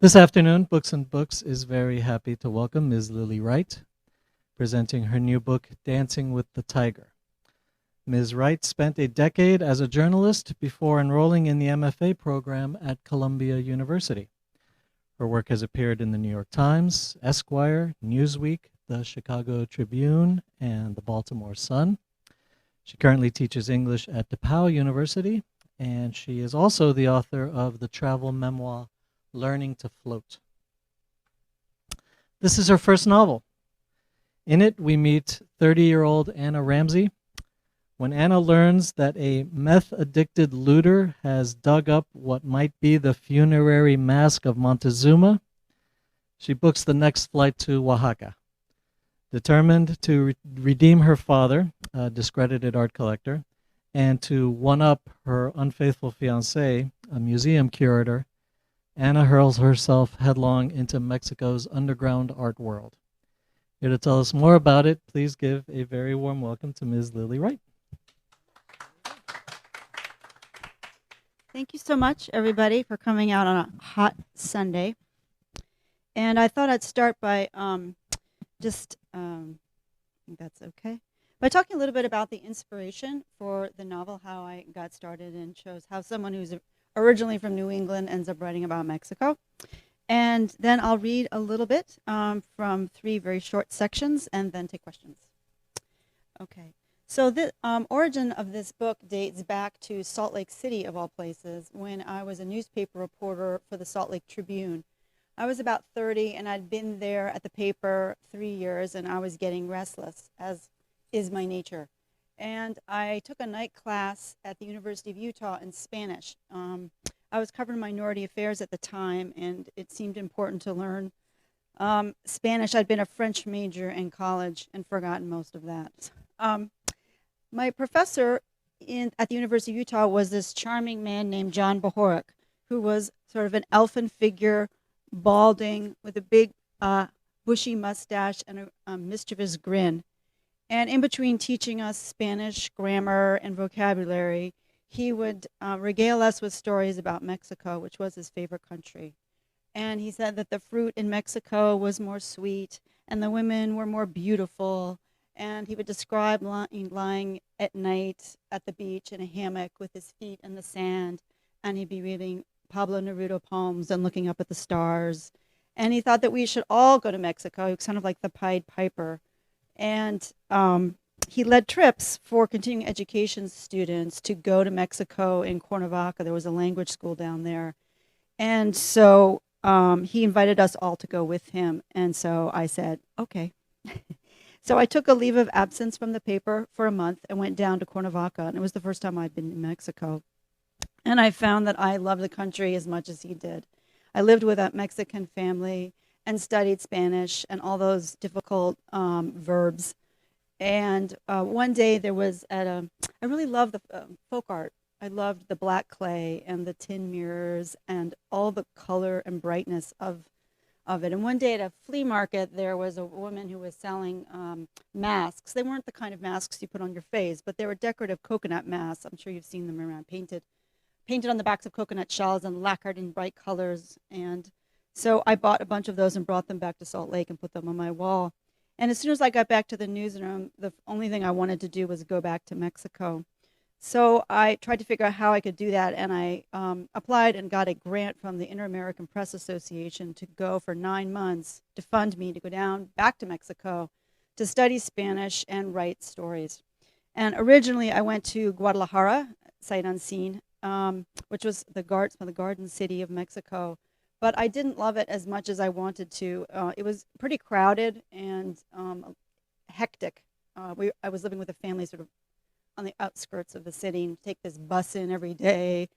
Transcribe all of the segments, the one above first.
This afternoon, Books and Books is very happy to welcome Ms. Lili Wright, presenting her new book, Dancing with the Tiger. Ms. Wright spent a decade as a journalist before enrolling in the MFA program at Columbia University. Her work has appeared in the New York Times, Esquire, Newsweek, the Chicago Tribune, and the Baltimore Sun. She currently teaches English at DePauw University, and she is also the author of the travel memoir, Learning to Float. This is her first novel. In it, we meet 30-year-old Anna Ramsey. When Anna learns that a meth-addicted looter has dug up what might be the funerary mask of Montezuma, she books the next flight to Oaxaca. Determined to redeem her father, a discredited art collector, and to one-up her unfaithful fiancé, a museum curator, Anna hurls herself headlong into Mexico's underground art world. Here to tell us more about it, please give a very warm welcome to Ms. Lili Wright. Thank you so much, everybody, for coming out on a hot Sunday. And I thought I'd start by I think that's okay, by talking a little bit about the inspiration for the novel, how I got started and chose how someone who's originally from New England ends up writing about Mexico. And then I'll read a little bit from 3 very short sections and then take questions. Okay. So the origin of this book dates back to Salt Lake City, of all places, when I was a newspaper reporter for the Salt Lake Tribune. I was about 30, and I'd been there at the paper 3 years, and I was getting restless, as is my nature. And I took a night class at the University of Utah in Spanish. I was covering minority affairs at the time, and it seemed important to learn Spanish. I'd been a French major in college and forgotten most of that. My professor at the University of Utah was this charming man named John Bohorik, who was sort of an elfin figure, balding, with a big bushy mustache and a mischievous grin. And in between teaching us Spanish grammar and vocabulary, he would regale us with stories about Mexico, which was his favorite country. And he said that the fruit in Mexico was more sweet and the women were more beautiful. And he would describe lying at night at the beach in a hammock with his feet in the sand, and he'd be reading Pablo Neruda poems and looking up at the stars. And he thought that we should all go to Mexico. He was kind of like the Pied Piper. And he led trips for continuing education students to go to Mexico in Cuernavaca. There was a language school down there. And so he invited us all to go with him. And so I said, okay. So I took a leave of absence from the paper for a month and went down to Cuernavaca. And it was the first time I'd been in Mexico. And I found that I loved the country as much as he did. I lived with a Mexican family and studied Spanish and all those difficult verbs. And one day there was I really loved the folk art. I loved the black clay and the tin mirrors and all the color and brightness of it. And one day at a flea market, there was a woman who was selling masks. They weren't the kind of masks you put on your face, but they were decorative coconut masks. I'm sure you've seen them around, painted on the backs of coconut shells and lacquered in bright colors. And so I bought a bunch of those and brought them back to Salt Lake and put them on my wall. And as soon as I got back to the newsroom, the only thing I wanted to do was go back to Mexico. So I tried to figure out how I could do that, and I applied and got a grant from the Inter-American Press Association to go for 9 months to fund me to go down back to Mexico to study Spanish and write stories. And originally I went to Guadalajara, sight unseen, which was the garden city of Mexico. But I didn't love it as much as I wanted to. It was pretty crowded and hectic. I was living with a family sort of on the outskirts of the city and take this bus in every day,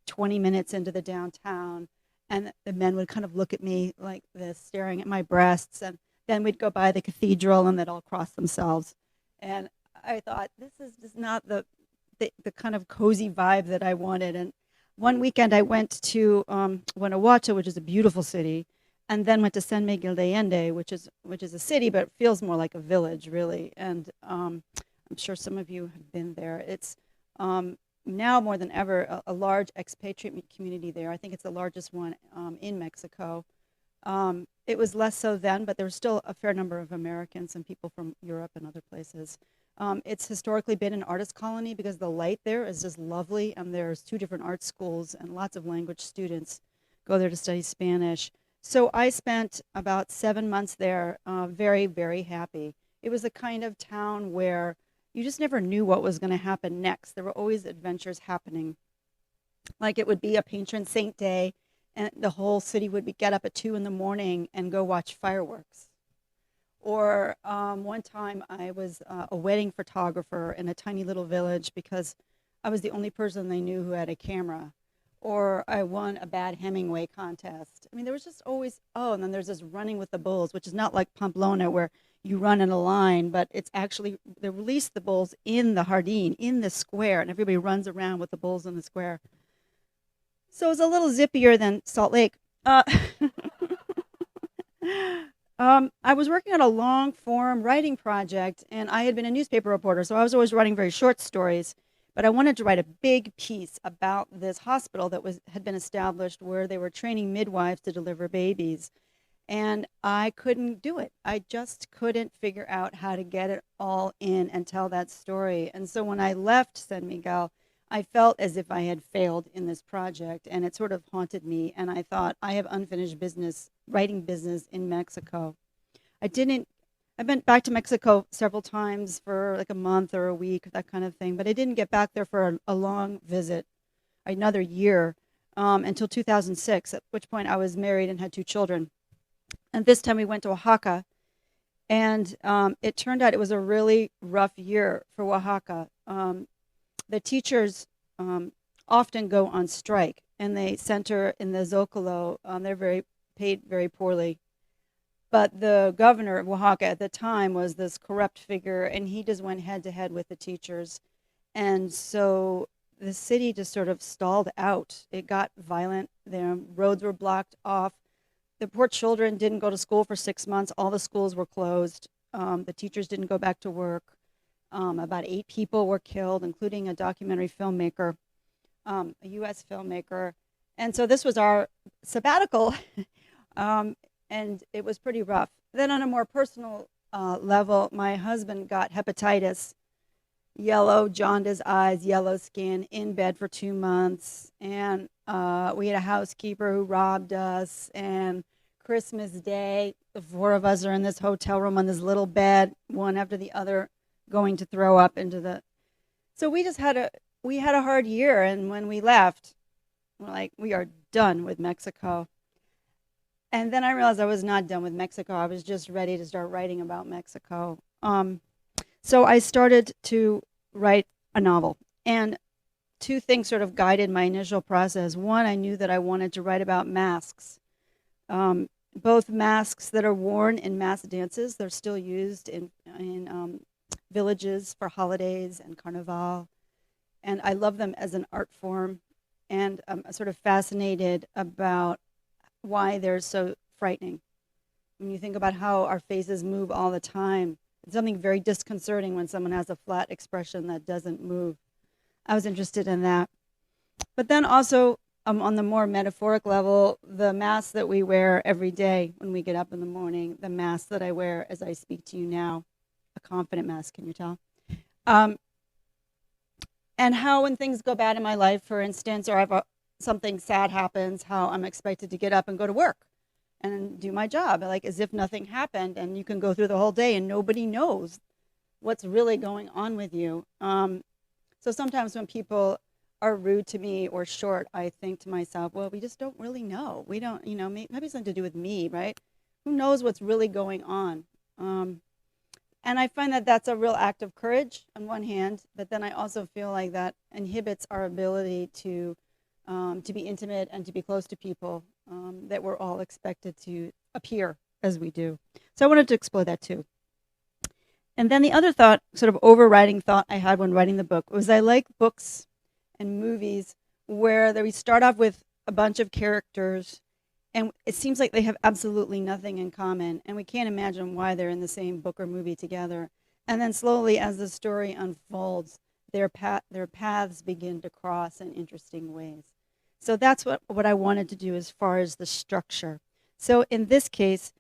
20 minutes into the downtown. And the men would kind of look at me like this, staring at my breasts. And then we'd go by the cathedral and they'd all cross themselves. And I thought, this is just not the kind of cozy vibe that I wanted. And one weekend I went to Guanajuato, which is a beautiful city, and then went to San Miguel de Allende, which is a city, but it feels more like a village, really. And I'm sure some of you have been there. It's now more than ever a large expatriate community there. I think it's the largest one in Mexico. It was less so then, but there was still a fair number of Americans and people from Europe and other places. It's historically been an artist colony because the light there is just lovely, and there's 2 different art schools, and lots of language students go there to study Spanish. So I spent about 7 months there, very, very happy. It was the kind of town where you just never knew what was going to happen next. There were always adventures happening. Like it would be a patron saint day, and the whole city would get up at 2 in the morning and go watch fireworks. Or one time I was a wedding photographer in a tiny little village because I was the only person they knew who had a camera. Or I won a bad Hemingway contest. I mean, there was just always, oh, and then there's this running with the bulls, which is not like Pamplona where you run in a line, but it's actually, they release the bulls in the Jardín, in the square, and everybody runs around with the bulls in the square. So it's a little zippier than Salt Lake. I was working on a long form writing project, and I had been a newspaper reporter, so I was always writing very short stories. But I wanted to write a big piece about this hospital that had been established where they were training midwives to deliver babies. And I couldn't do it. I just couldn't figure out how to get it all in and tell that story. And so when I left San Miguel, I felt as if I had failed in this project, and it sort of haunted me. And I thought, I have unfinished business, writing business in Mexico. I've been back to Mexico several times for like a month or a week, that kind of thing, but I didn't get back there for a long visit, another year, until 2006, at which point I was married and had 2 children. And this time we went to Oaxaca, and it turned out it was a really rough year for Oaxaca. The teachers often go on strike, and they center in the Zocalo. They're paid very poorly. But the governor of Oaxaca at the time was this corrupt figure, and he just went head to head with the teachers. And so the city just sort of stalled out. It got violent. The roads were blocked off. The poor children didn't go to school for 6 months. All the schools were closed. The teachers didn't go back to work. About 8 people were killed, including a documentary filmmaker, a U.S. filmmaker. And so this was our sabbatical. And it was pretty rough. Then on a more personal level, my husband got hepatitis, yellow, jaundiced eyes, yellow skin, in bed for 2 months. And we had a housekeeper who robbed us. And Christmas Day, the 4 of us are in this hotel room on this little bed, one after the other, going to throw up into the... So we had a hard year. And when we left, we're like, we are done with Mexico. And then I realized I was not done with Mexico. I was just ready to start writing about Mexico. So I started to write a novel. And 2 things sort of guided my initial process. One, I knew that I wanted to write about masks, both masks that are worn in mass dances. They're still used in villages for holidays and Carnival. And I love them as an art form. And I'm sort of fascinated about why they're so frightening. When you think about how our faces move all the time, it's something very disconcerting when someone has a flat expression that doesn't move. I was interested in that. But then also, on the more metaphoric level, the mask that we wear every day when we get up in the morning, the mask that I wear as I speak to you now, a confident mask, can you tell? And how when things go bad in my life, for instance, or something sad happens, how I'm expected to get up and go to work and do my job, like as if nothing happened, and you can go through the whole day and nobody knows what's really going on with you. So sometimes when people are rude to me or short, I think to myself, well, we just don't really know. We don't, maybe it's something to do with me, right? Who knows what's really going on? And I find that that's a real act of courage on one hand, but then I also feel like that inhibits our ability to be intimate and to be close to people that we're all expected to appear as we do. So I wanted to explore that too. And then the other thought, sort of overriding thought I had when writing the book, was I like books and movies where we start off with a bunch of characters and it seems like they have absolutely nothing in common, and we can't imagine why they're in the same book or movie together. And then slowly, as the story unfolds, their paths begin to cross in interesting ways. So that's what I wanted to do as far as the structure. So in this case,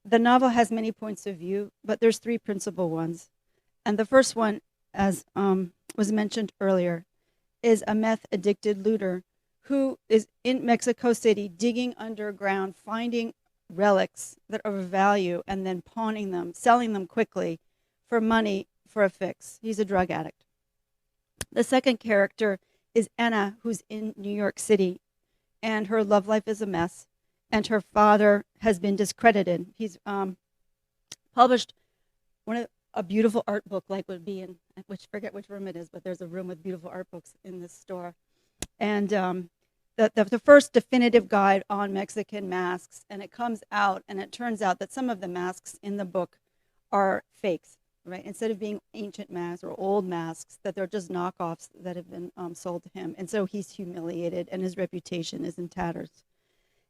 the novel has many points of view, but there's three principal ones. And the first one, as was mentioned earlier, is a meth-addicted looter who is in Mexico City digging underground, finding relics that are of value, and then pawning them, selling them quickly for money for a fix. He's a drug addict. The second character is Anna, who's in New York City, and her love life is a mess, and her father has been discredited. He's published a beautiful art book, like would be in, which forget which room it is, but there's a room with beautiful art books in this store. And the first definitive guide on Mexican masks, and it comes out, and it turns out that some of the masks in the book are fakes, right? Instead of being ancient masks or old masks, that they're just knockoffs that have been sold to him. And so he's humiliated, and his reputation is in tatters.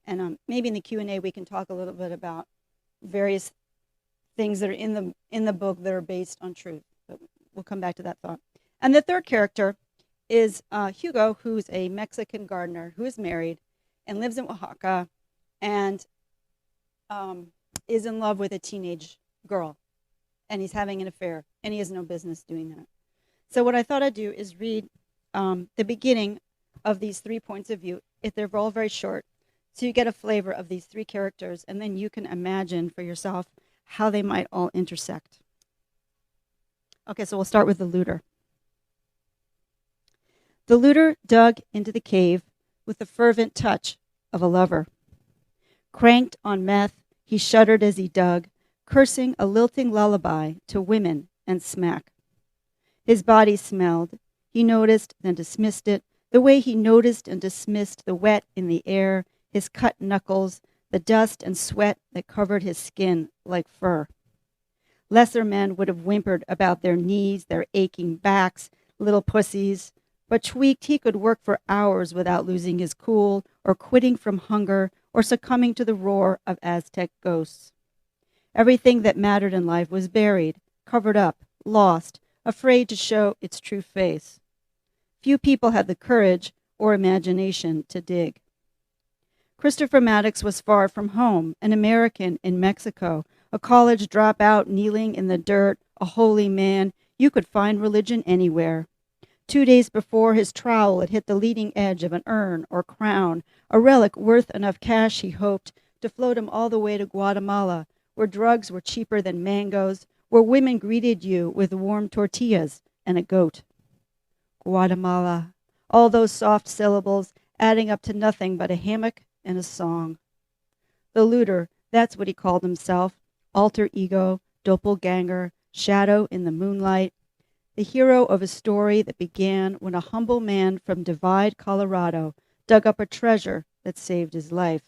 And maybe in the Q&A we can talk a little bit about various things that are in the book that are based on truth. But we'll come back to that thought. And the third character is Hugo, who's a Mexican gardener who is married and lives in Oaxaca and is in love with a teenage girl. And he's having an affair, and he has no business doing that. So what I thought I'd do is read the beginning of these 3 points of view. They're all very short, so you get a flavor of these 3 characters, and then you can imagine for yourself how they might all intersect. Okay, so we'll start with the looter. The looter dug into the cave with the fervent touch of a lover. Cranked on meth, he shuddered as he dug, cursing a lilting lullaby to women and smack. His body smelled. He noticed, then dismissed it, the way he noticed and dismissed the wet in the air, his cut knuckles, the dust and sweat that covered his skin like fur. Lesser men would have whimpered about their knees, their aching backs, little pussies, but tweaked he could work for hours without losing his cool or quitting from hunger or succumbing to the roar of Aztec ghosts. Everything that mattered in life was buried, covered up, lost, afraid to show its true face. Few people had the courage or imagination to dig. Christopher Maddox was far from home, an American in Mexico, a college dropout kneeling in the dirt, a holy man. You could find religion anywhere. 2 days before, his trowel had hit the leading edge of an urn or crown, a relic worth enough cash, he hoped, to float him all the way to Guatemala, where drugs were cheaper than mangoes, where women greeted you with warm tortillas and a goat. Guatemala, all those soft syllables adding up to nothing but a hammock and a song. The looter, that's what he called himself, alter ego, doppelganger, shadow in the moonlight, the hero of a story that began when a humble man from Divide, Colorado, dug up a treasure that saved his life.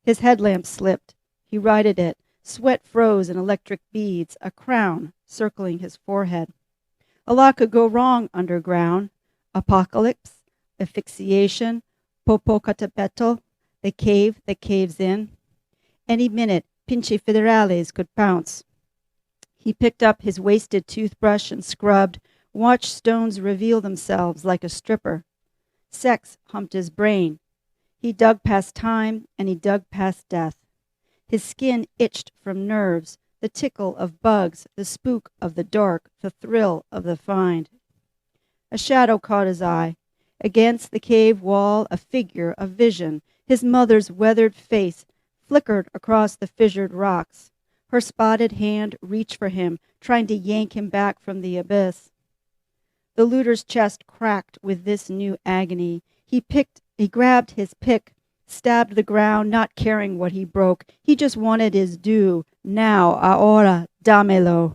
His headlamp slipped. He righted it. Sweat froze in electric beads, a crown circling his forehead. A lot could go wrong underground. Apocalypse, asphyxiation, Popocatépetl, the cave that caves in. Any minute, Pinche Federales could pounce. He picked up his wasted toothbrush and scrubbed, watched stones reveal themselves like a stripper. Sex humped his brain. He dug past time, and he dug past death. His skin itched from nerves, the tickle of bugs, the spook of the dark, the thrill of the find. A shadow caught his eye. Against the cave wall, a figure, a vision, his mother's weathered face flickered across the fissured rocks. Her spotted hand reached for him, trying to yank him back from the abyss. The looter's chest cracked with this new agony. He grabbed his pick, stabbed the ground, not caring what he broke. He just wanted his due. Now, ahora, dámelo.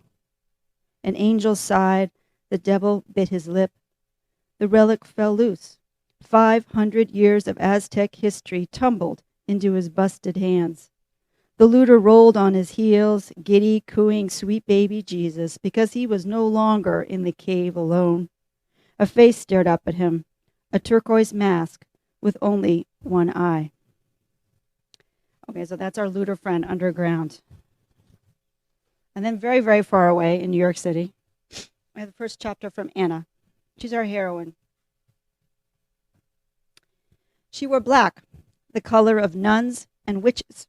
An angel sighed. The devil bit his lip. The relic fell loose. 500 years of Aztec history tumbled into his busted hands. The looter rolled on his heels, giddy, cooing sweet baby Jesus, because he was no longer in the cave alone. A face stared up at him, a turquoise mask with only one eye. Okay, so that's our looter friend underground. And then very, very far away in New York City, we have the first chapter from Anna. She's our heroine. She wore black, the color of nuns and witches,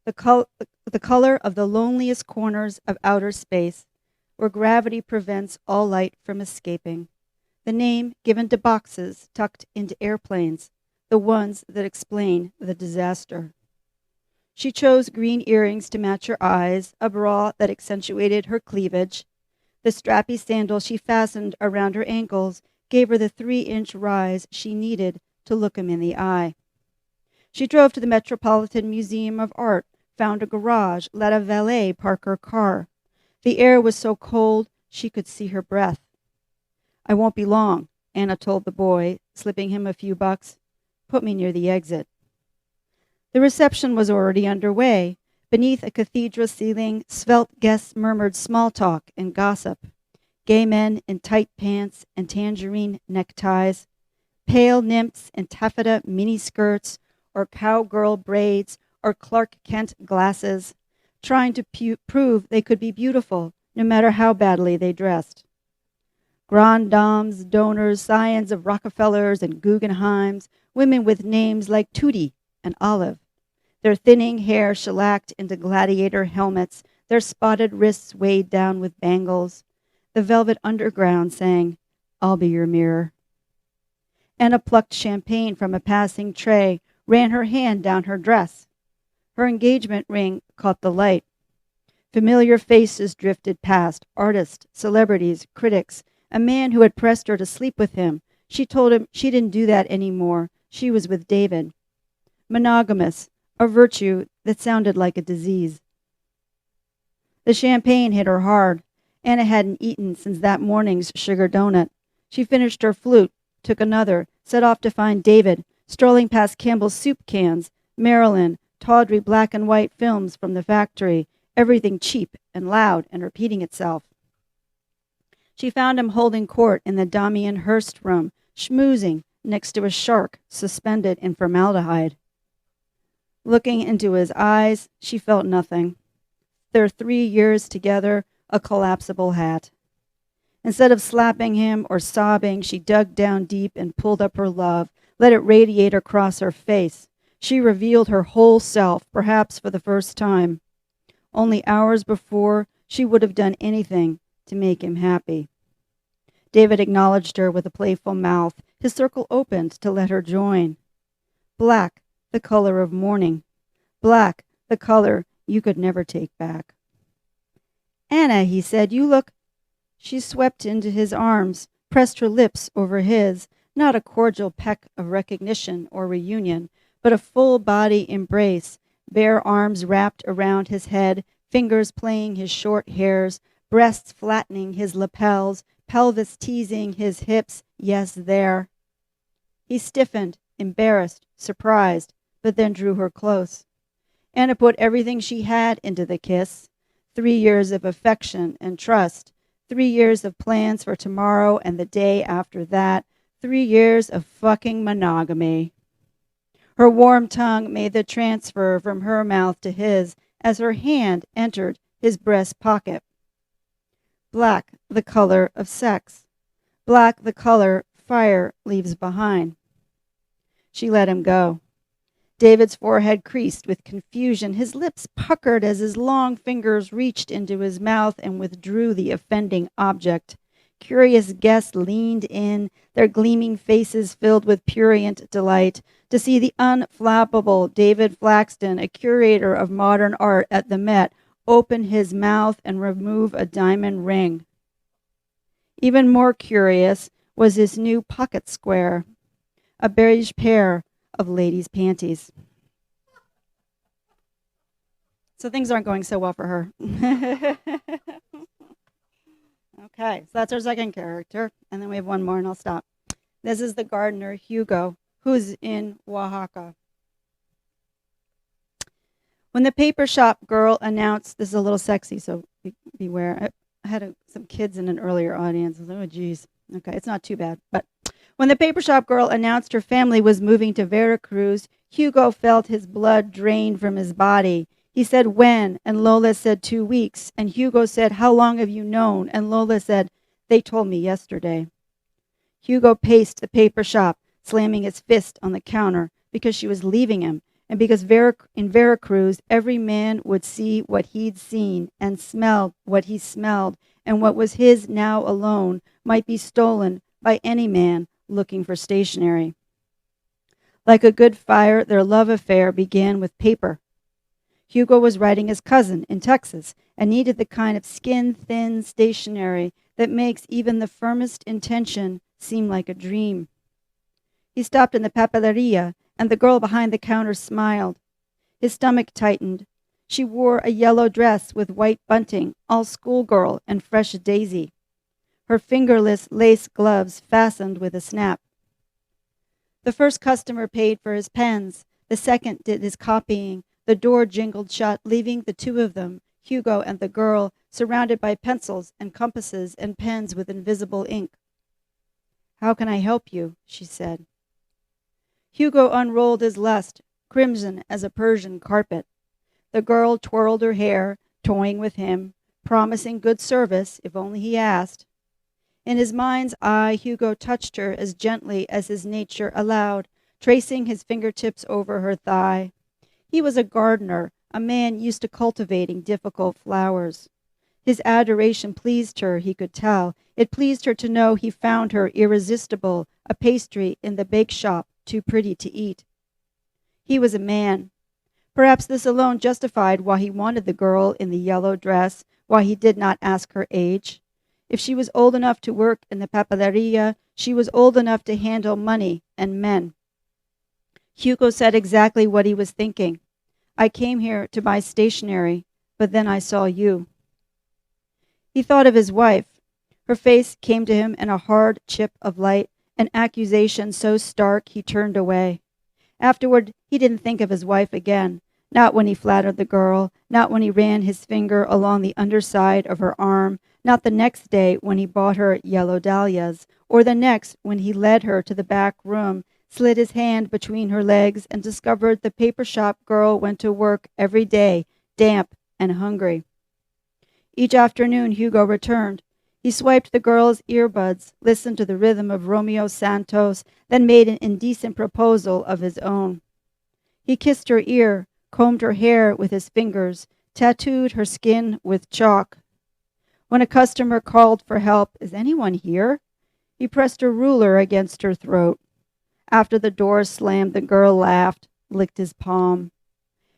the color of the loneliest corners of outer space, where gravity prevents all light from escaping. The name given to boxes tucked into airplanes, the ones that explain the disaster. She chose green earrings to match her eyes, a bra that accentuated her cleavage. The strappy sandal she fastened around her ankles gave her the 3-inch rise she needed to look him in the eye. She drove to the Metropolitan Museum of Art, found a garage, let a valet park her car. The air was so cold she could see her breath. "I won't be long," Anna told the boy, slipping him a few bucks. "Put me near the exit." The reception was already underway. Beneath a cathedral ceiling, svelte guests murmured small talk and gossip. Gay men in tight pants and tangerine neckties, pale nymphs in taffeta miniskirts or cowgirl braids or Clark Kent glasses, trying to prove they could be beautiful no matter how badly they dressed. Grand dames, donors, scions of Rockefellers and Guggenheims, women with names like Tootie and Olive, their thinning hair shellacked into gladiator helmets, their spotted wrists weighed down with bangles. The velvet underground sang, "I'll be your mirror." Anna plucked champagne from a passing tray, ran her hand down her dress. Her engagement ring caught the light. Familiar faces drifted past, artists, celebrities, critics, a man who had pressed her to sleep with him. She told him she didn't do that anymore. She was with David. Monogamous, a virtue that sounded like a disease. The champagne hit her hard. Anna hadn't eaten since that morning's sugar donut. She finished her flute, took another, set off to find David, strolling past Campbell's soup cans, Marilyn, tawdry black and white films from the factory, everything cheap and loud and repeating itself. She found him holding court in the Damien Hirst room, schmoozing next to a shark suspended in formaldehyde. Looking into his eyes, she felt nothing. Their 3 years together, a collapsible hat. Instead of slapping him or sobbing, she dug down deep and pulled up her love, let it radiate across her face. She revealed her whole self, perhaps for the first time. Only hours before, she would have done anything to make him happy. David acknowledged her with a playful mouth. His circle opened to let her join. Black, the color of mourning. Black, the color you could never take back. "Anna," he said, "you look—" She swept into his arms, pressed her lips over his, not a cordial peck of recognition or reunion, but a full-body embrace, bare arms wrapped around his head, fingers playing his short hairs, breasts flattening his lapels, pelvis teasing his hips, yes, there. He stiffened, embarrassed, surprised, but then drew her close. Anna put everything she had into the kiss. 3 years of affection and trust, 3 years of plans for tomorrow and the day after that, 3 years of fucking monogamy. Her warm tongue made the transfer from her mouth to his as her hand entered his breast pocket. Black, the color of sex. Black, the color fire leaves behind. She let him go. David's forehead creased with confusion. His lips puckered as his long fingers reached into his mouth and withdrew the offending object. Curious guests leaned in, their gleaming faces filled with prurient delight, to see the unflappable David Flaxton, a curator of modern art at the Met, open his mouth and remove a diamond ring. Even more curious was his new pocket square, a beige pair of ladies' panties. So things aren't going so well for her. Okay, so that's our second character. And then we have one more and I'll stop. This is the gardener, Hugo, who's in Oaxaca. When the paper shop girl announced, this is a little sexy, so beware. I had some kids in an earlier audience. I was like, oh, geez. Okay, it's not too bad. But when the paper shop girl announced her family was moving to Veracruz, Hugo felt his blood drain from his body. He said, when? And Lola said, 2 weeks. And Hugo said, how long have you known? And Lola said, they told me yesterday. Hugo paced the paper shop, slamming his fist on the counter because she was leaving him, and because in Veracruz every man would see what he'd seen and smell what he smelled, and what was his now alone might be stolen by any man looking for stationery. Like a good fire, their love affair began with paper. Hugo was writing his cousin in Texas and needed the kind of skin-thin stationery that makes even the firmest intention seem like a dream. He stopped in the papeleria, and the girl behind the counter smiled. His stomach tightened. She wore a yellow dress with white bunting, all schoolgirl and fresh daisy. Her fingerless lace gloves fastened with a snap. The first customer paid for his pens. The second did his copying. The door jingled shut, leaving the two of them, Hugo and the girl, surrounded by pencils and compasses and pens with invisible ink. "How can I help you?" she said. Hugo unrolled his lust, crimson as a Persian carpet. The girl twirled her hair, toying with him, promising good service if only he asked. In his mind's eye, Hugo touched her as gently as his nature allowed, tracing his fingertips over her thigh. He was a gardener, a man used to cultivating difficult flowers. His adoration pleased her, he could tell. It pleased her to know he found her irresistible, a pastry in the bake shop, too pretty to eat. He was a man. Perhaps this alone justified why he wanted the girl in the yellow dress, why he did not ask her age. If she was old enough to work in the papeleria, she was old enough to handle money and men. Hugo said exactly what he was thinking. "I came here to buy stationery, but then I saw you." He thought of his wife. Her face came to him in a hard chip of light, an accusation so stark he turned away. Afterward, he didn't think of his wife again, not when he flattered the girl, not when he ran his finger along the underside of her arm, not the next day when he bought her yellow dahlias, or the next when he led her to the back room, slid his hand between her legs, and discovered the paper shop girl went to work every day, damp and hungry. Each afternoon, Hugo returned. He swiped the girl's earbuds, listened to the rhythm of Romeo Santos, then made an indecent proposal of his own. He kissed her ear, combed her hair with his fingers, tattooed her skin with chalk. When a customer called for help, "Is anyone here?" he pressed a ruler against her throat. After the door slammed, the girl laughed, licked his palm.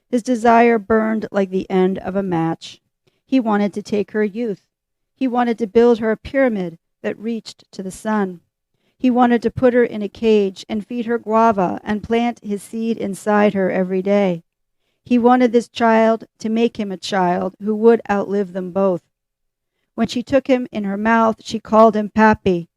His desire burned like the end of a match. He wanted to take her youth. He wanted to build her a pyramid that reached to the sun. He wanted to put her in a cage and feed her guava and plant his seed inside her every day. He wanted this child to make him a child who would outlive them both. When she took him in her mouth, she called him Pappy.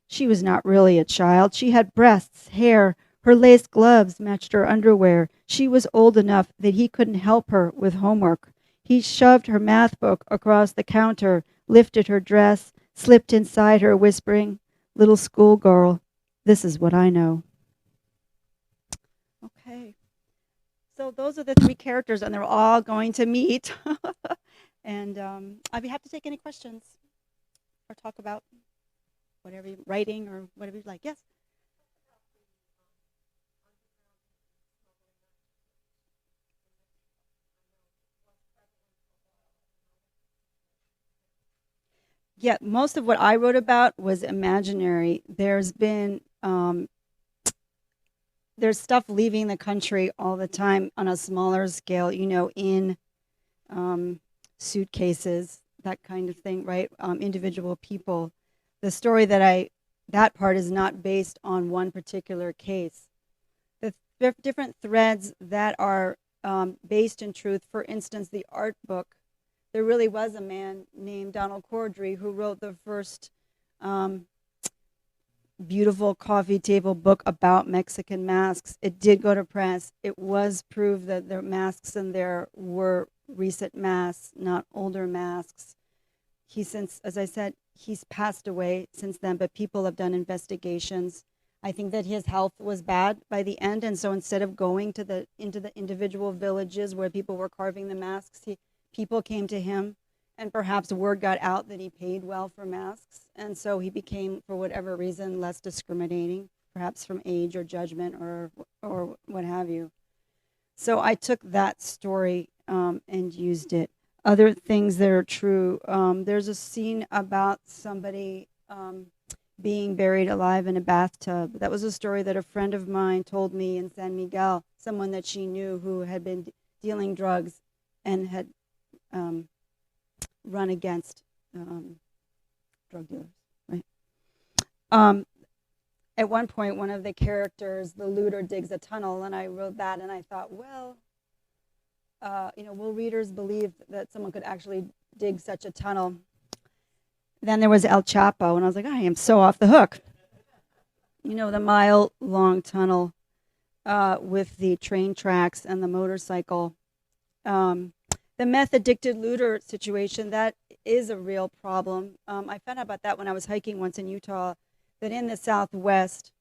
She was not really a child. She had breasts, hair. Her lace gloves matched her underwear. She was old enough that he couldn't help her with homework. He shoved her math book across the counter, lifted her dress, slipped inside her, whispering, "Little schoolgirl, this is what I know." Okay. So those are the three characters, and they're all going to meet. And I'd be happy to take any questions or talk about whatever you're writing or whatever you'd like. Yes? Yeah, most of what I wrote about was imaginary. There's stuff leaving the country all the time on a smaller scale, in suitcases, that kind of thing, right? Individual people. The story that part is not based on one particular case. The different threads that are based in truth, for instance, the art book, there really was a man named Donald Cordry who wrote the first beautiful coffee table book about Mexican masks. It did go to press. It was proved that the masks in there were recent masks, not older masks. As I said, he's passed away since then, but people have done investigations. I think that his health was bad by the end, and so instead of going into the individual villages where people were carving the masks, people came to him and perhaps word got out that he paid well for masks, and so he became, for whatever reason, less discriminating, perhaps from age or judgment or what have you. So I took that story and used it. Other things that are true. There's a scene about somebody being buried alive in a bathtub. That was a story that a friend of mine told me in San Miguel, someone that she knew who had been dealing drugs and had run against drug dealers. Right. At one point, one of the characters, the looter, digs a tunnel, and I wrote that, and I thought, well, will readers believe that someone could actually dig such a tunnel? Then there was El Chapo, and I was like, I am so off the hook. The mile-long tunnel with the train tracks and the motorcycle. The meth-addicted looter situation, that is a real problem. I found out about that when I was hiking once in Utah, that in the Southwest,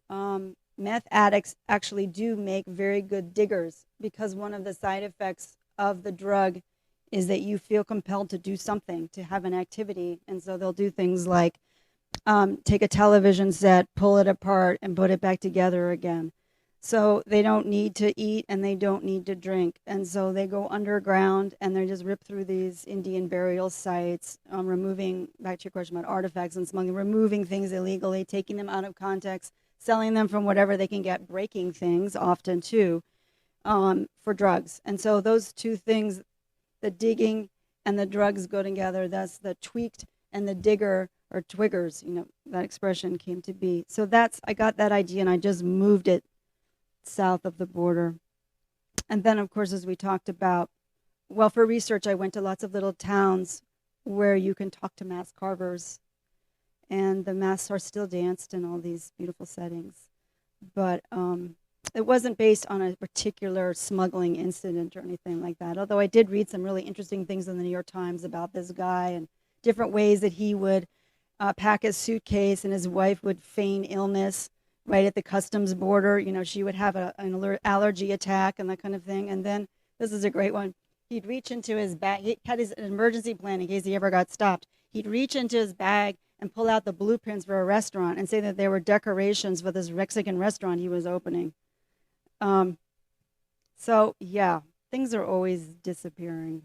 meth addicts actually do make very good diggers, because one of the side effects of the drug is that you feel compelled to do something, to have an activity. And so they'll do things like take a television set, pull it apart, and put it back together again. So they don't need to eat and they don't need to drink. And so they go underground and they just rip through these Indian burial sites, removing, back to your question about artifacts and smuggling, removing things illegally, taking them out of context, selling them from whatever they can get, breaking things often too, for drugs. And so those two things, the digging and the drugs, go together. That's the tweaked and the digger, or twiggers, that expression came to be. So I got that idea and I just moved it south of the border. And then, of course, as we talked about, well, for research, I went to lots of little towns where you can talk to mask carvers, and the masks are still danced in all these beautiful settings. But it wasn't based on a particular smuggling incident or anything like that, although I did read some really interesting things in the New York Times about this guy and different ways that he would pack his suitcase and his wife would feign illness right at the customs border. She would have an allergy attack and that kind of thing. And then, this is a great one, he'd reach into his bag. He had his emergency plan in case he ever got stopped. He'd reach into his bag and pull out the blueprints for a restaurant and say that they were decorations for this Mexican restaurant he was opening. So, yeah, things are always disappearing.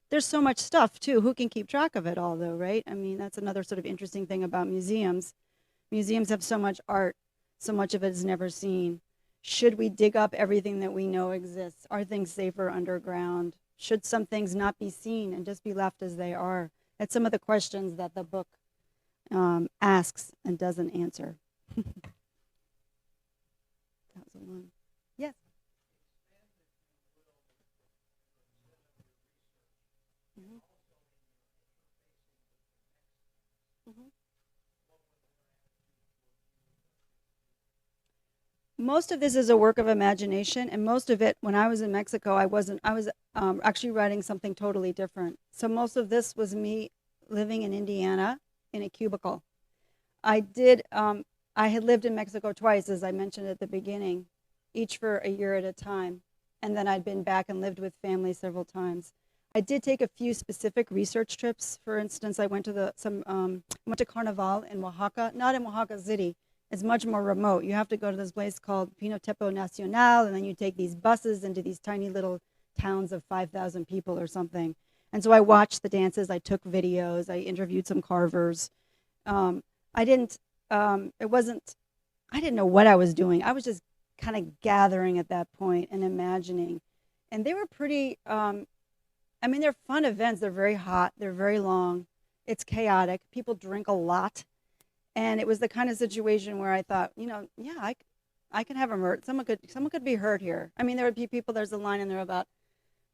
There's so much stuff, too. Who can keep track of it all, though, right? I mean, that's another sort of interesting thing about museums. Museums have so much art, so much of it is never seen. Should we dig up everything that we know exists? Are things safer underground? Should some things not be seen and just be left as they are? That's some of the questions that the book asks and doesn't answer. That was a long. Yes. Mm-hmm. Mm-hmm. Most of this is a work of imagination, and most of it, when I was in Mexico, I was actually writing something totally different. So most of this was me living in Indiana in a cubicle. I had lived in Mexico twice, as I mentioned at the beginning, each for a year at a time. And then I'd been back and lived with family several times. I did take a few specific research trips. For instance, I went to went to Carnival in Oaxaca, not in Oaxaca City. It's much more remote. You have to go to this place called Pinotepo Nacional, and then you take these buses into these tiny little towns of 5,000 people or something. And so I watched the dances, I took videos, I interviewed some carvers. I didn't know what I was doing. I was just kind of gathering at that point and imagining. And they were pretty, they're fun events. They're very hot. They're very long. It's chaotic. People drink a lot. And it was the kind of situation where I thought, I can have a murder. Someone could be hurt here. I mean, there would be people, there's a line in there about,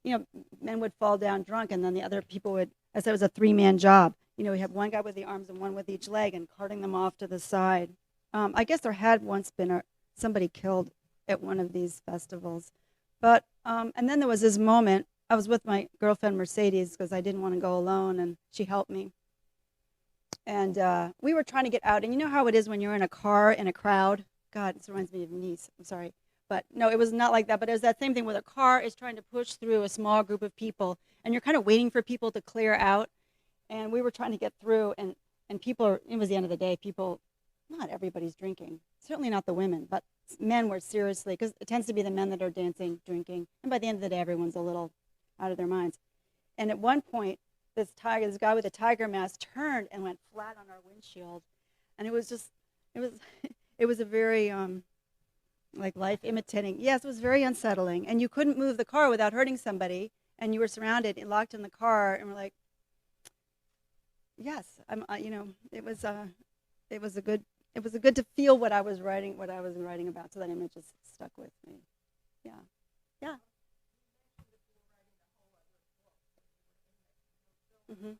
men would fall down drunk, and then the other people would, I said it was a 3-man job. We have one guy with the arms and one with each leg and carting them off to the side. I guess there had once been somebody killed at one of these festivals. But, and then there was this moment, I was with my girlfriend Mercedes because I didn't want to go alone, and she helped me. And we were trying to get out. And you know how it is when you're in a car in a crowd? God, this reminds me of Nice. I'm sorry. But no, it was not like that. But it was that same thing where the car is trying to push through a small group of people, and you're kind of waiting for people to clear out. And we were trying to get through, and people. It was the end of the day. People, not everybody's drinking. Certainly not the women, but men were seriously, because it tends to be the men that are dancing, drinking, and by the end of the day, everyone's a little out of their minds. And at one point, this guy with a tiger mask turned and went flat on our windshield, and it was just, it was, it was a very like life imitating. Yes, it was very unsettling, and you couldn't move the car without hurting somebody, and you were surrounded, and locked in the car, and we're like, yes, it was a good, it was a good to feel what I was writing about. So that image just stuck with me. Yeah, yeah. hmm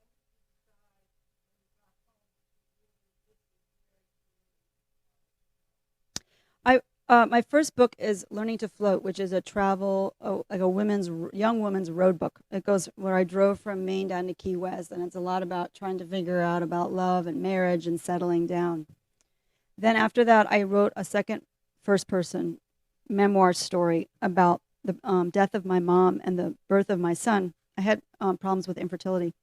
my first book is Learning to Float, which is a travel, like a young woman's road book. It goes where I drove from Maine down to Key West, and it's a lot about trying to figure out about love and marriage and settling down. Then after that, I wrote a second first person memoir story about the death of my mom and the birth of my son. I had problems with infertility.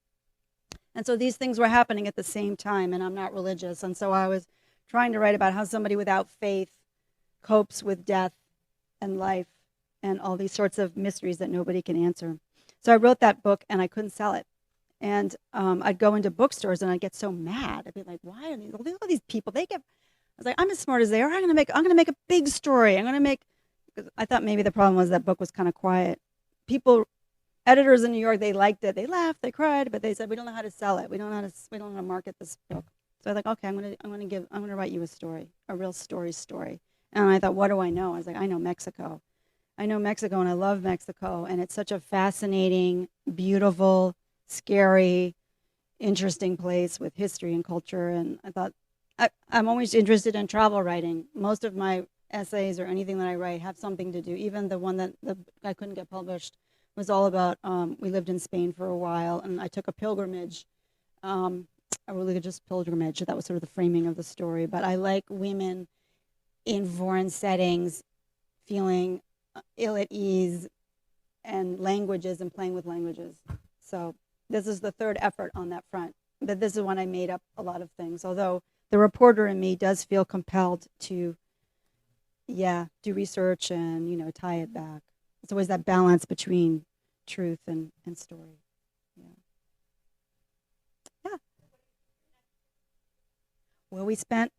And so these things were happening at the same time, and I'm not religious. And so I was trying to write about how somebody without faith copes with death and life and all these sorts of mysteries that nobody can answer. So I wrote that book, and I couldn't sell it. And I'd go into bookstores, and I'd get so mad. I'd be like, "Why are look at these people? They get." I was like, "I'm as smart as they are. I'm gonna make a big story. I'm gonna make." Because I thought maybe the problem was that book was kind of quiet. People, editors in New York, they liked it. They laughed, they cried, but they said, "We don't know how to sell it. We don't know how to market this book." So I was like, "Okay, I'm gonna write you a story, a real story." And I thought, what do I know? I was like, I know Mexico. I know Mexico, and I love Mexico, and it's such a fascinating, beautiful, scary, interesting place with history and culture. And I thought, I'm always interested in travel writing. Most of my essays or anything that I write have something to do. Even the one that I couldn't get published was all about, we lived in Spain for a while, and I took a pilgrimage, a religious pilgrimage. That was sort of the framing of the story. But I like women in foreign settings feeling ill at ease, and languages, and playing with languages. So this is the third effort on that front. But this is when I made up a lot of things. Although the reporter in me does feel compelled to, yeah, do research and, tie it back. It's always that balance between truth and story. Yeah. Yeah. Well, we spent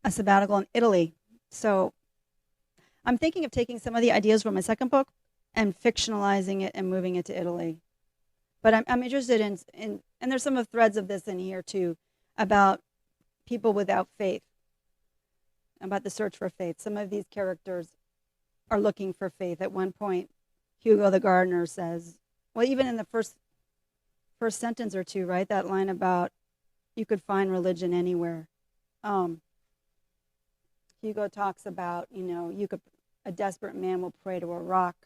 a sabbatical in Italy. So I'm thinking of taking some of the ideas from my second book and fictionalizing it and moving it to Italy. But I'm interested in, and there's some of threads of this in here too, about people without faith, about the search for faith. Some of these characters are looking for faith. At one point, Hugo the gardener says, well, even in the first sentence or two, right? That line about you could find religion anywhere. Hugo talks about, a desperate man will pray to a rock,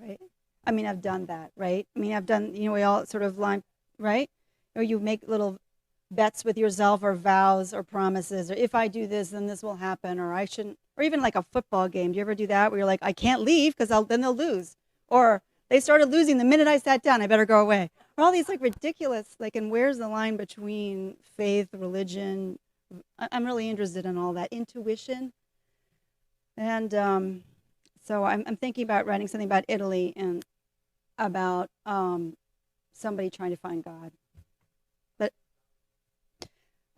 right? I mean, I've done that, right? I mean, I've done, we all sort of line, right? Or you make little bets with yourself, or vows or promises, or if I do this, then this will happen, or I shouldn't, or even like a football game. Do you ever do that where you're like, I can't leave because then they'll lose, or they started losing the minute I sat down, I better go away, or all these like ridiculous, like, and where's the line between faith, religion? I'm really interested in all that intuition, and so I'm thinking about writing something about Italy and about somebody trying to find God. But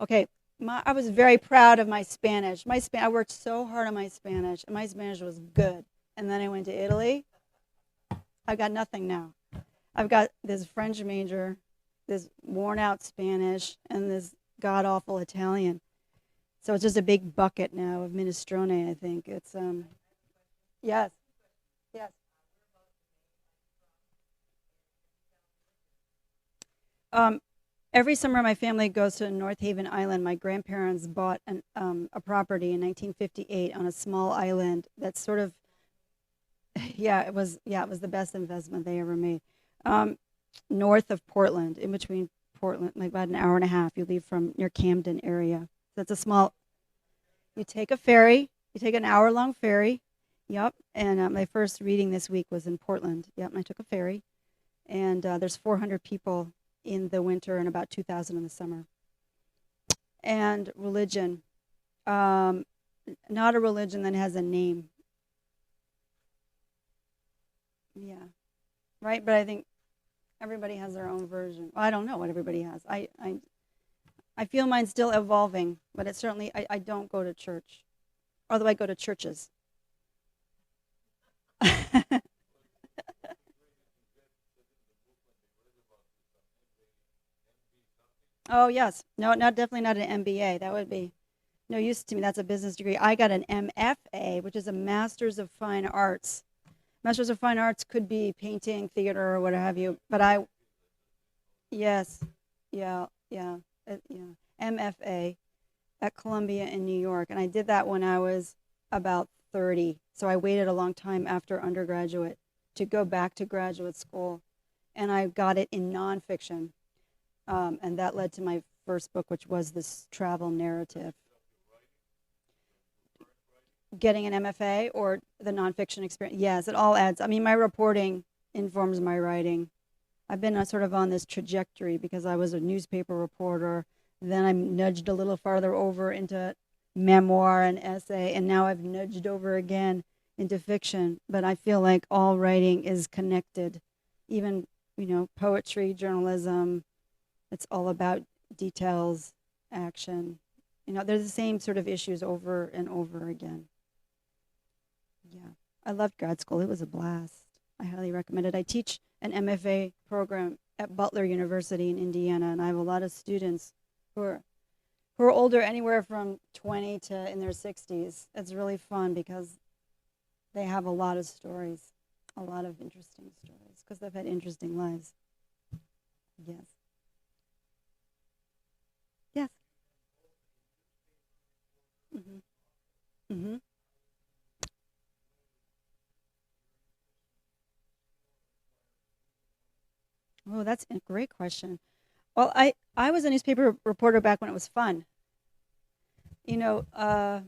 okay, I was very proud of my Spanish. I worked so hard on my Spanish, and my Spanish was good. And then I went to Italy. I've got nothing now. I've got this French major, this worn-out Spanish, and this god-awful Italian. So it's just a big bucket now of minestrone, I think. It's, yes, yes. Um, every summer, my family goes to North Haven Island. My grandparents bought a property in 1958 on a small island that's sort of, it was the best investment they ever made. North of Portland, in between Portland, like about an hour and a half. You leave from near Camden area. So it's a small. You take a ferry. You take an hour-long ferry, Yep. And my first reading this week was in Portland. Yep. And I took a ferry. And there's 400 people in the winter and about 2,000 in the summer. And religion, not a religion that has a name. Yeah. Right. But I think everybody has their own version. Well, I don't know what everybody has. I feel mine's still evolving, but it's certainly, I don't go to church, although I go to churches. Oh, yes. No, not definitely not an MBA. That would be no use to me. That's a business degree. I got an MFA, which is a Master's of Fine Arts. Masters of Fine Arts could be painting, theater, or what have you. But yes, yeah, yeah, yeah. MFA at Columbia in New York. And I did that when I was about 30. So I waited a long time after undergraduate to go back to graduate school. And I got it in nonfiction. And that led to my first book, which was this travel narrative. Getting an MFA or the nonfiction experience. Yes, it all adds. I mean, my reporting informs my writing. I've been sort of on this trajectory because I was a newspaper reporter. Then I nudged a little farther over into memoir and essay, and now I've nudged over again into fiction. But I feel like all writing is connected. Even, poetry, journalism, it's all about details, action. They're the same sort of issues over and over again. Yeah. I loved grad school. It was a blast. I highly recommend it. I teach an MFA program at Butler University in Indiana, and I have a lot of students who are older, anywhere from 20 to in their 60s. It's really fun because they have a lot of stories, a lot of interesting stories, because they've had interesting lives. Yes. Yes. Mhm. Mhm. Oh, that's a great question. Well, I was a newspaper reporter back when it was fun. You know, uh,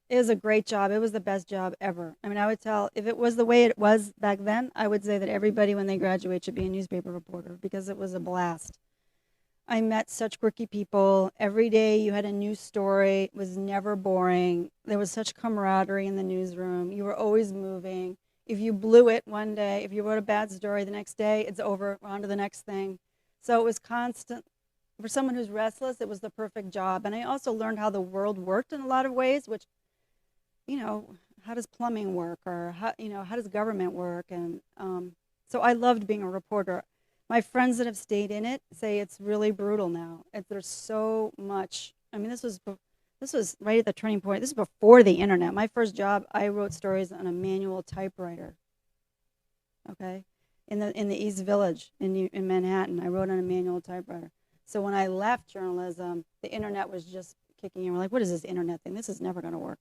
it was a great job. It was the best job ever. I mean, I would tell if it was the way it was back then, I would say that everybody when they graduate should be a newspaper reporter because it was a blast. I met such quirky people. Every day you had a new story. It was never boring. There was such camaraderie in the newsroom. You were always moving. If you blew it one day, if you wrote a bad story the next day, it's over, on to the next thing. So it was constant. For someone who's restless, it was the perfect job. And I also learned how the world worked in a lot of ways, which, you know, how does plumbing work or how does government work? And so I loved being a reporter. My friends that have stayed in it say it's really brutal now. There's so much. I mean, this was right at the turning point. This is before the internet. My first job, I wrote stories on a manual typewriter. Okay, in the East Village in Manhattan, I wrote on a manual typewriter. So when I left journalism, the internet was just kicking in. We're like, what is this internet thing? This is never going to work,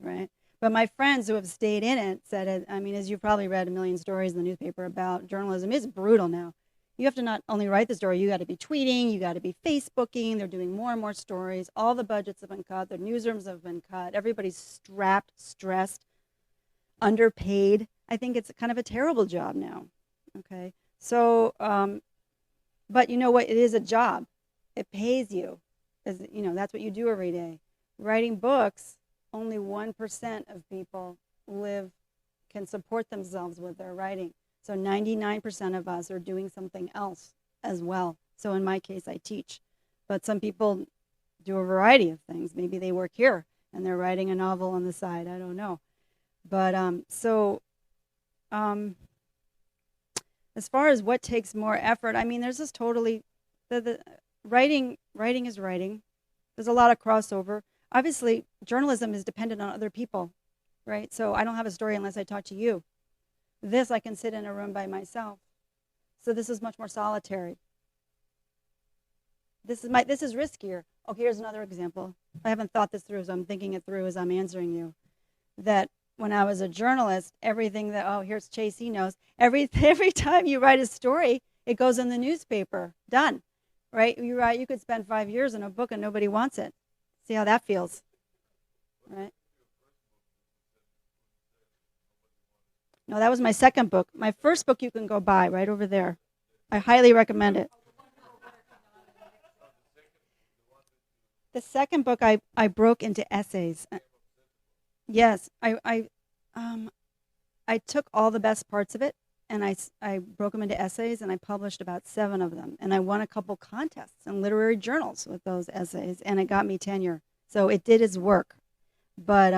right? But my friends who have stayed in it said it. I mean, as you've probably read a million stories in the newspaper about journalism, it's brutal now. You have to not only write the story, you got to be tweeting, you got to be Facebooking. They're doing more and more stories. All the budgets have been cut. The newsrooms have been cut. Everybody's strapped, stressed, underpaid. I think it's kind of a terrible job now. Okay, so but you know what? It is a job. It pays you. That's what you do every day. Writing books, only 1% of people can support themselves with their writing. So 99% of us are doing something else as well. So in my case, I teach. But some people do a variety of things. Maybe they work here and they're writing a novel on the side. I don't know. But as far as what takes more effort, I mean, there's this totally the writing is writing. There's a lot of crossover. Obviously, journalism is dependent on other people, right? So I don't have a story unless I talk to you. This I can sit in a room by myself. So this is much more solitary. This is riskier. Oh, here's another example. I haven't thought this through, so I'm thinking it through as I'm answering you. That when I was a journalist, everything here's Chase, he knows. Every time you write a story, it goes in the newspaper. Done. Right? You could spend 5 years in a book and nobody wants it. See how that feels. Right? No, that was my second book. My first book you can go buy right over there. I highly recommend it. The second book I broke into essays. Yes, um, I took all the best parts of it and I broke them into essays and I published about 7 of them. And I won a couple contests and literary journals with those essays and it got me tenure. So it did its work. But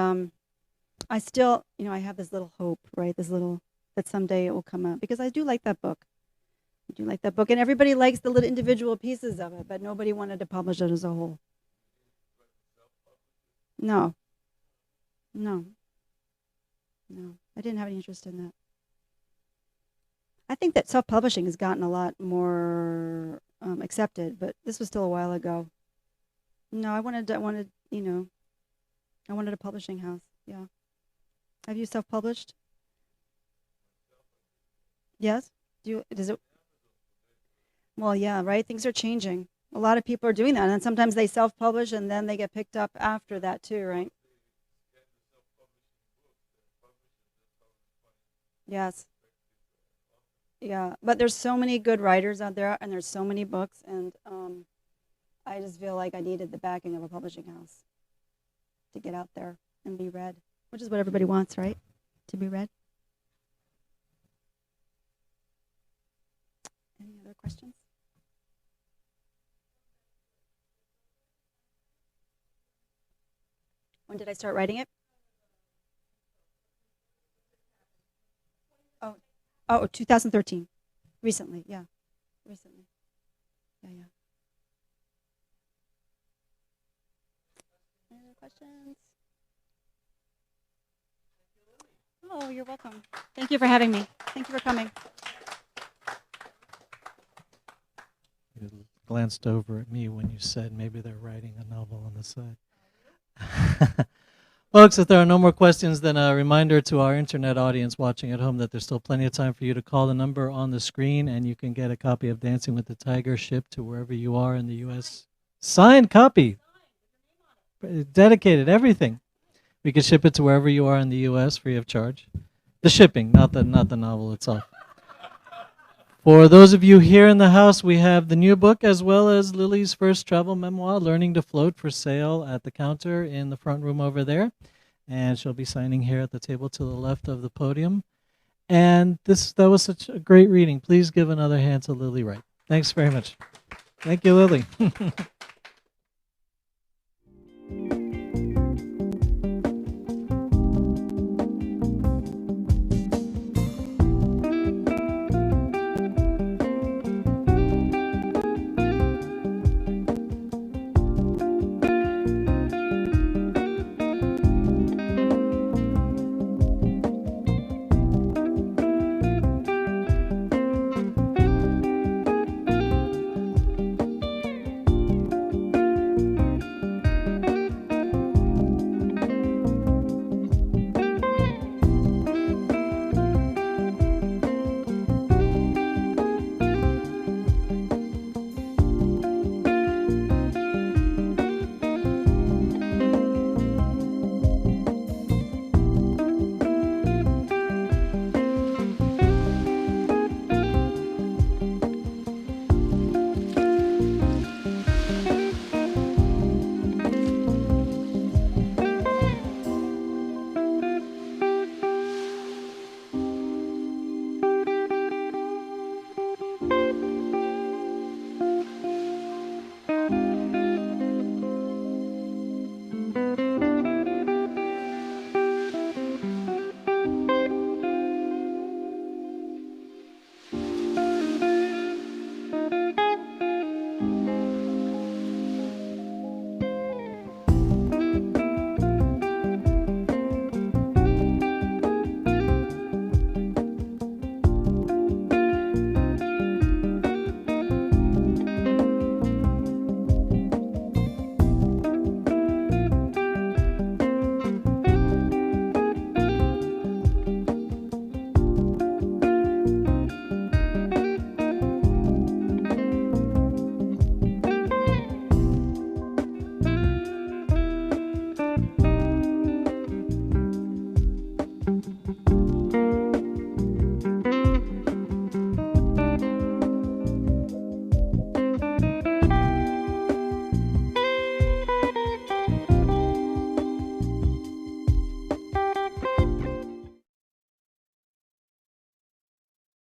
I still, I have this little hope, right? This little, that someday it will come out because I do like that book. I do like that book. And everybody likes the little individual pieces of it, but nobody wanted to publish it as a whole. No, no, no. I didn't have any interest in that. I think that self-publishing has gotten a lot more accepted, but this was still a while ago. No, I wanted a publishing house. Yeah. Have you self-published? Yes. Does it? Well, yeah, right. Things are changing. A lot of people are doing that, and sometimes they self-publish and then they get picked up after that too, right? Yes. Yeah, but there's so many good writers out there, and there's so many books, and I just feel like I needed the backing of a publishing house to get out there and be read, which is what everybody wants, right? To be read. Any other questions? When did I start writing it? Oh, oh, 2013. Recently, yeah. Recently. Yeah, yeah. Any other questions? Oh, you're welcome. Thank you for having me. Thank you for coming. You glanced over at me when you said maybe they're writing a novel on the side. Folks, if there are no more questions, then a reminder to our internet audience watching at home that there's still plenty of time for you to call the number on the screen, and you can get a copy of Dancing with the Tiger shipped to wherever you are in the U.S. Signed copy. Dedicated, everything. We can ship it to wherever you are in the U.S. free of charge. The shipping, not the novel itself. For those of you here in the house, we have the new book as well as Lili's first travel memoir, Learning to Float, for sale at the counter in the front room over there. And she'll be signing here at the table to the left of the podium. And that was such a great reading. Please give another hand to Lili Wright. Thanks very much. Thank you, Lili.